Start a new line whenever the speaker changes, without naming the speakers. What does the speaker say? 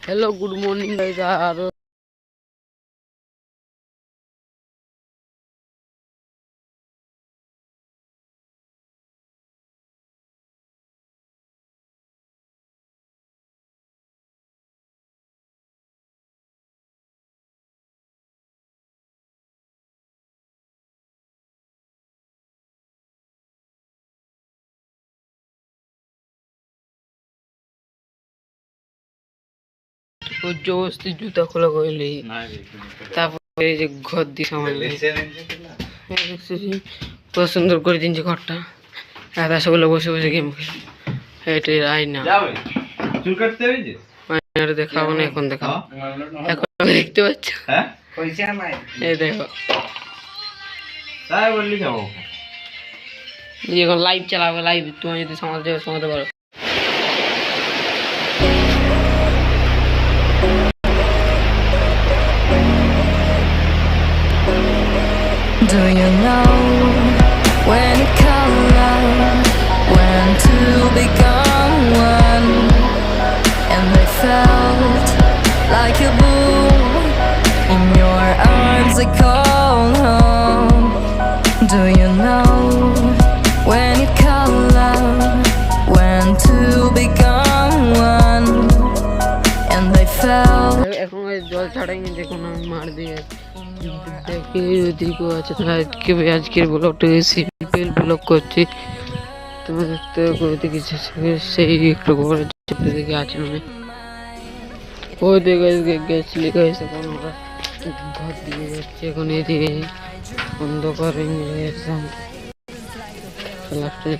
Hello good morning guys. আর ও জোস্তি জুতা খোলা কইলি তারপরে এই যে ঘর দি সামান কত সুন্দর করে দিনছে ঘরটা। আর সবগুলো বসে বসে গেম খেলে এটাই আয়না।
চুল কাটতে হবে যে
আয়নার দেখাবো না, এখন দেখাবো। এখন দেখতে পাচ্ছ?
হ্যাঁ পয়সা নাই,
এই দেখো।
তাই বললি যাবো
এখন লাইভ চালাবে, লাইভ তুমি যদি সামালতে পারো।
Do you know when to color, when to become one? And I felt like a boom in your arms, I called home. Do you know when to color, when to become one? And I felt
এখন জল ছাড়াই দেখুন আমি মার দিয়ে দেখি ওদিকে আছে। আজকের ব্লগটা সিম্পল ব্লগ করছি, তুমি দেখতে করতে কিছু সেই একটু ঘরে দিকে আছে মানে ওই দিকে গেছলি গেছে। এখন আমরা ঘর দিয়ে যাচ্ছি, এখন এদিকে অন্ধকার লাস্টে